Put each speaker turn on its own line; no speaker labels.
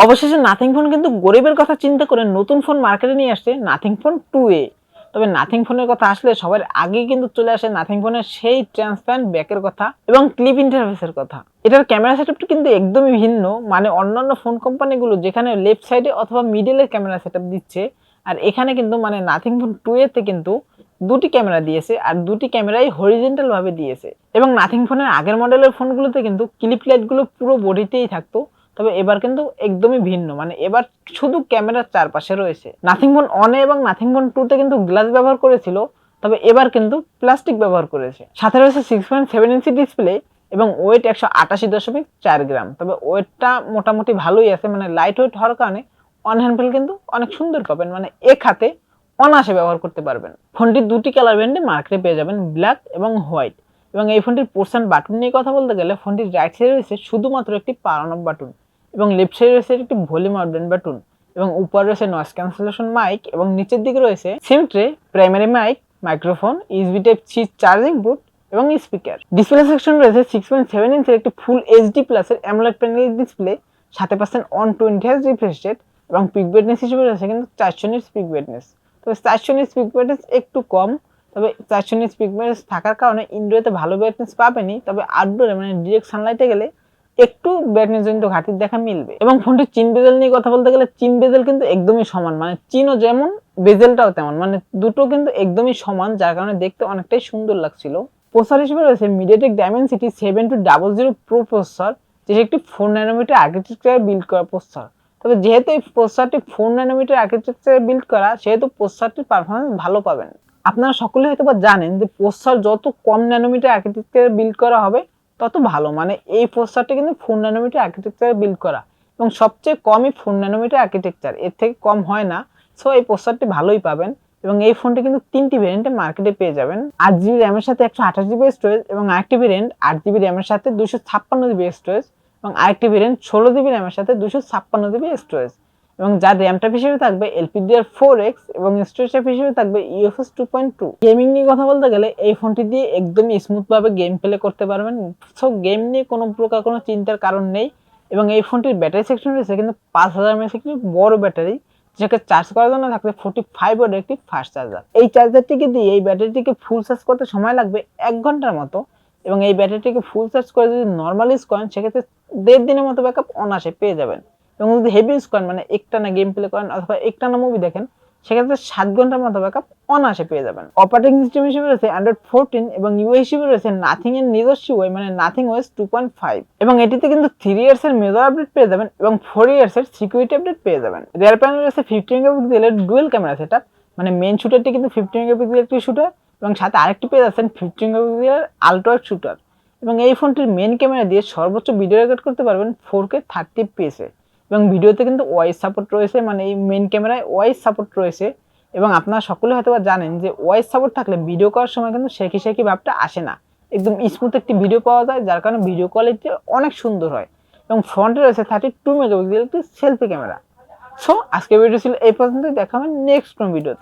অবশেষে nothing phone কিন্তু গরিবের কথা চিন্তা করে নতুন ফোন মার্কেটে নিয়ে আসছে নাথিং ফোন 2A। তবে নাথিং ফোনের কথা আসলে সবার আগে কিন্তু চলে আসে নাথিং ফোনের সেই ট্রান্সপারেন্ট ব্যাকের কথা এবং ক্লিপ ইন্টারফেসের কথা। এটার ক্যামেরা সেটআপটা কিন্তু একদমই ভিন্ন, মানে অন্যান্য ফোন কোম্পানিগুলো যেখানে লেফট সাইডে অথবা মিডলের ক্যামেরা সেটআপ দিচ্ছে, আর এখানে কিন্তু মানে নাথিং ফোন 2A তে কিন্তু দুটি ক্যামেরা দিয়েছে, আর দুটি ক্যামেরাই হরিজন্টাল ভাবে দিয়েছে। এবং নাথিং ফোনের আগের মডেলের ফোনগুলোতে কিন্তু ক্লিপ লাইটগুলো পুরো বডিতেই থাকতো, তবে এবার কিন্তু একদমই ভিন্ন, মানে এবার শুধু ক্যামেরার চারপাশে রয়েছে। নাথিং ফোন 1 এবং নাথিং ফোন 2 তে কিন্তু গ্লাস ব্যবহার করেছিল, তবে এবার কিন্তু প্লাস্টিক ব্যবহার করেছে। সাথে রয়েছে 6.7 ইঞ্চি ডিসপ্লে এবং ওয়েট 188.4 গ্রাম। তবে ওয়েটটা মোটামুটি ভালোই আছে, মানে লাইট ওয়েট হওয়ার কারণে অন হ্যান্ড ফিল কিন্তু অনেক সুন্দর পাবেন, মানে এক হাতে অনায়াসে ব্যবহার করতে পারবেন। ফোনটির দুটি কালার ব্যান্ডে মার্কেটে পেয়ে যাবেন, ব্ল্যাক এবং হোয়াইট। এবং এই ফোনটির পোর্শন বাটন নিয়ে কথা বলতে গেলে ফোনটির রাইট সাইডে রয়েছে শুধুমাত্র একটি পাওয়ার অন অফ বাটন, এবং লেফট সাইডে রয়েছে একটি ভলিউম আপ ডাউন বাটন, এবং উপরে রয়েছে নয়েজ ক্যান্সেলেশন মাইক, এবং নিচের দিকে রয়েছে SIM tray, primary mic, microphone, USB type C charging port এবং স্পিকার। ডিসপ্লে সেকশন রয়েছে 6.7 ইঞ্চের একটি ফুল এইচডি প্লাসের অ্যামোলেড প্যানেল ডিসপ্লে, সাথে পাচ্ছেন 120 হার্জ রিফ্রেশ রেট, এবং পিক ব্রাইটনেস হিসেবে রয়েছে কিন্তু 400 নিটস পিক ব্রাইটনেস। তবে 400 নিটস পিক ব্রাইটনেস একটু কম, তবে 400 নিটস পিক ব্রাইটনেস থাকার কারণে ইনডোরে ভালো ব্রাইটনেস পাবেনই, তবে আউটডোরে মানে ডিরেক্ট সানলাইটে গেলে একটু ব্রাইটনেস জনিত ঘাটতি দেখা মিলবে। এবং ফোনটির চিন বেজেল নিয়ে কথা বলতে গেলে চিন বেজেল কিন্তু একদমই সমান, মানে চিনও যেমন বেজেলটাও তেমন, মানে দুটো কিন্তু একদমই সমান, যার কারণে দেখতে অনেকটাই সুন্দর লাগছিল। প্রসেসর হিসেবে রয়েছে মিডিয়াটেক ডাইমেনসিটি 7200 প্রো প্রসেসর, যেটি একটি 4 ন্যানোমিটার আর্কিটেকচারে বিল্ড করা প্রসেসর। তবে যেহেতু এই প্রসেসরটি 4 ন্যানোমিটার আর্কিটেকচারে বিল্ড করা, সেহেতু প্রসেসরটির পারফরম্যান্স ভালো পাবেন। আপনারা সকলে হয়তো জানেন যে প্রসেসর যত কম ন্যানোমিটার আর্কিটেকচারে বিল্ড করা হবে তত ভালো, মানে এই প্রসেসরটি কিন্তু 4 ন্যানোমিটার আর্কিটেকচারে বিল্ড করা, এবং সবচেয়ে কমই 4 ন্যানোমিটার আর্কিটেকচার, এর থেকে কম হয় না। সো এই প্রসেসরটি ভালোই পাবেন। এবং এই ফোনটি কিন্তু তিনটি ভেরিয়েন্টে মার্কেটে পেয়ে যাবেন, 8GB র্যামের সাথে 128GB স্টোরেজ, এবং আরেকটি ভেরিয়েন্ট 8GB র্যামের সাথে 256GB স্টোরেজ, এবং আরেকটি ভেরিয়েন্ট 16GB র্যামের সাথে 256GB স্টোরেজ, এবং যার র্যাম টাইপ হিসেবে থাকবে LPDDR4X এবং স্টোরেজ টাইপ হিসেবে থাকবে UFS 2.2। গেমিং নিয়ে কথা বলতে গেলে এই ফোনটি দিয়ে একদমই স্মুথ ভাবে গেম প্লে করতে পারবেন, সো গেম নিয়ে কোনো প্রকার কোনো চিন্তার কারণ নেই। এবং এই ফোনটির ব্যাটারি সেকশন রয়েছে কিন্তু 5000 mAh একটি বড় ব্যাটারি, যেটাকে চার্জ করার জন্য থাকবে 45 ওয়াটের একটি ফাস্ট চার্জার। এই চার্জারটিকে দিয়ে এই ব্যাটারিটিকে ফুল চার্জ করতে সময় লাগবে 1 ঘন্টার মতো, এবং এই ব্যাটারিটিকে ফুল চার্জ করে যদি নর্মাল ইউজ করেন সেক্ষেত্রে 1.5 দিনের মতো ব্যাকআপ অনায়াসে পেয়ে যাবেন। এবং যদি হেভি ইউজ করেন, মানে একটানা গেম প্লে করেন অথবা একটানা মুভি দেখেন, সেক্ষেত্রে 7 ঘন্টার মতো ব্যাকআপ অনায়াসে পেয়ে যাবেন। অপারেটিং সিস্টেম হিসেবে রয়েছে Android 14, এবং ইউআই হিসেবে রয়েছে নাথিং এর নিজস্ব ইউআই, মানে নাথিং ওএস 2.5। এবং এটিতে কিন্তু 3 ইয়ার্স এর মেজর আপডেট পেয়ে যাবেন এবং 4 ইয়ার্স এর সিকিউরিটি আপডেট পেয়ে যাবেন। রিয়ার প্যানেল রয়েছে 50 মেগাপিক্সেলের ডুয়াল ক্যামেরা সেটআপ, মানে মেইন শুটারটি কিন্তু 50 মেগাপিক্সেলের একটি শুটার, এবং সাথে আরেকটি পেয়ে যাচ্ছেন 50 মেগাপিক্সেলের আলট্রা ওয়াইড শুটার। এবং এই ফোনটির মেইন ক্যামেরা দিয়ে সর্বোচ্চ ভিডিও রেকর্ড করতে পারবেন 4K 30 fps এ, এবং ভিডিওতে কিন্তু ওয়াইস সাপোর্ট রয়েছে, মানে এই মেইন ক্যামেরায় ওয়াইস সাপোর্ট রয়েছে। এবং আপনারা সকলে হয়তো জানেন যে ওয়াইস সাপোর্ট থাকলে ভিডিও করার সময় কিন্তু শেকি শেকি ভাবটা আসে না, একদম স্মুথ একটি ভিডিও পাওয়া যায়, যার কারণে ভিডিও কোয়ালিটি অনেক সুন্দর হয়। এবং ফ্রন্টে রয়েছে 32 মেগাপিক্সেল একটি সেলফি ক্যামেরা। সো আজকের ভিডিও ছিল এই পর্যন্তই, দেখা হবে নেক্সট কোন ভিডিওতে।